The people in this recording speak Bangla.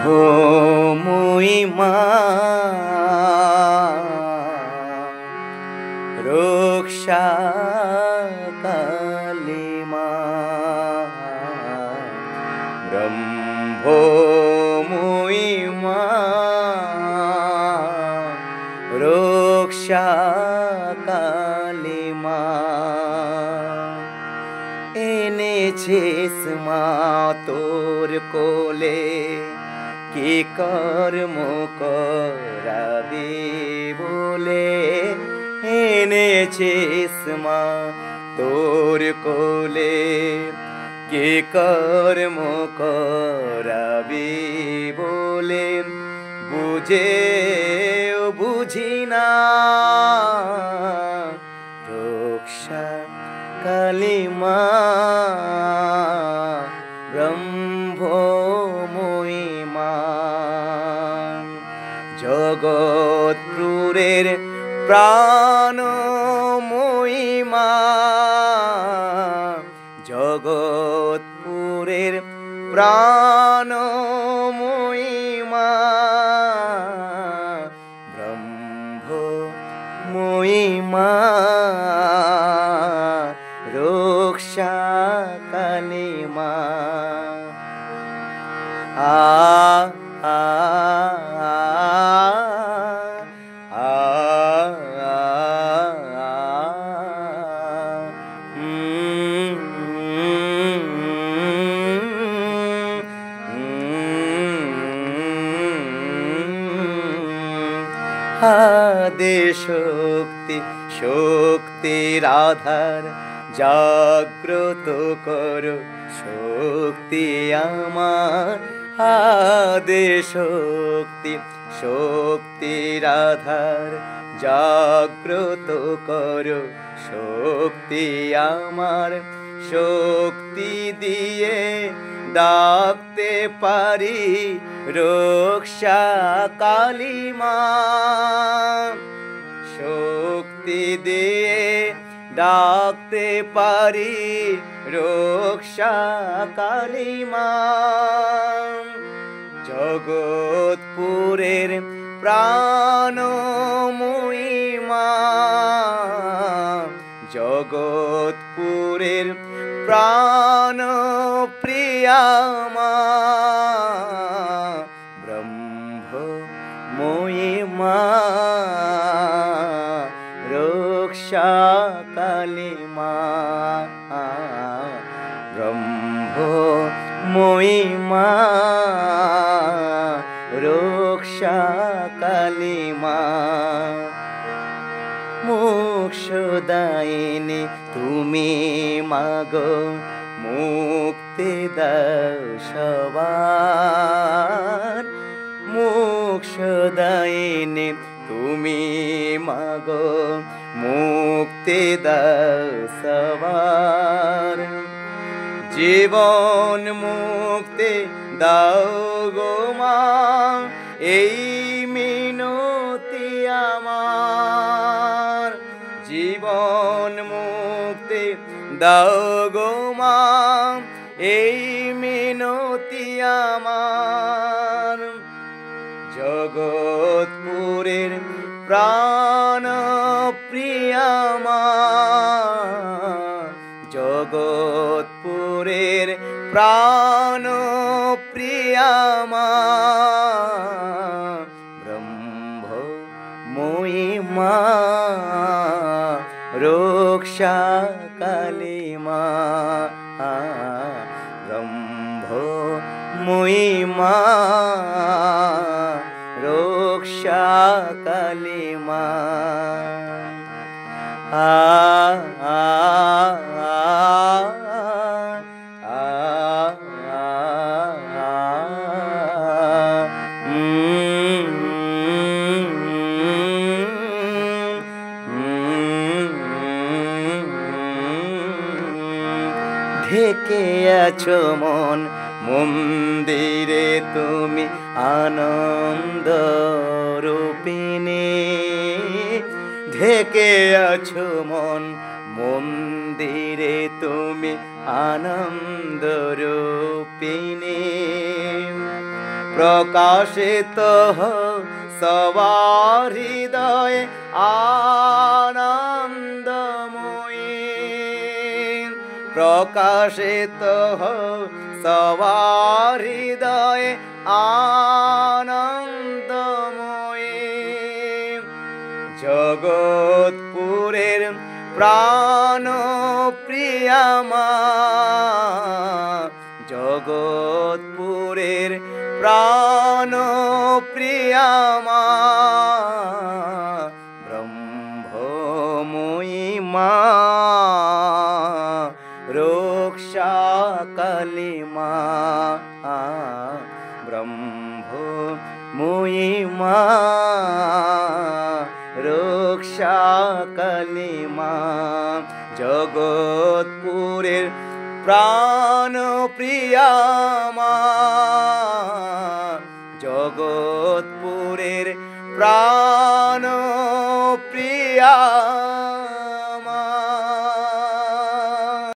ব্রহ্মময়ী মা রক্ষাকালী মা, ব্রহ্মময়ী মা রক্ষাকালী মা। এনেছিস মা তোর কোলে, কি কর্ম করাবি বলে। এনেছিস মা তোর কোলে, কি কর্ম করাবি বলে। বুঝেও বুঝি না রক্ষাকালী মা, ব্রহ্মময়ী মা। জগৎপুরের প্রাণময়ী মা, জগৎপুরের প্রাণময়ী মা, ব্রহ্মময়ী মা রক্ষাকালী মা। আদি শক্তি, শক্তির আধার, জাগ্রত করো শক্তি আমার। আদি শক্তি, শক্তির আধার, জাগ্রত করো শক্তি আমার। শক্তি দিয়ে ডাকতে পারি রক্ষাকালী মা, শক্তি দিয়ে ডাকতে পারি রক্ষাকালী মা। জগৎপুরের প্রাণময়ী মা, জগৎপুরের প্রাণপ্রিয়া মা, ব্রহ্মময়ী মা রক্ষাকালী মা, ব্রহ্মময়ী মা রক্ষাকালী মা। মোক্ষদায়িনী তুমি মাগো, মুক্তি দাও সবার। মোক্ষদায়িনী তুমি মাগো, মুক্তি দাও সবার। জীবন মুক্তি দাও গো মা, এই মিনতি আমার। জীবন মুক্তি দাও গো মা, এই মিনতি আমার। জগৎপুরের প্রাণপ্রিয়া মা, জগৎপুরের প্রাণপ্রিয়া মা, ব্রহ্মময়ী মা রক্ষাকালী মা, ব্রহ্মময়ী মা রক্ষাকালী মা। ঢেকে আছো মন মন্দিরে তুমি আনন্দ রূপিণী। ঢেকে আছো মন মন্দিরে তুমি আনন্দ রূপিণী। প্রকাশিত সবার হৃদয়ে আনন্দময়ী প্রকাশিত সবার হৃদয়ে আনন্দময়ী জগৎপুরের প্রাণ প্রিয়া মা জগৎপুরের প্রাণ প্রিয়া মা ব্রহ্মময়ী মা রক্ষা কালী মা ব্রহ্মময়ী মা রক্ষা কালী মা জগৎপুরের প্রাণ প্রিয়া মা জগৎপুরের প্রাণ প্রিয়া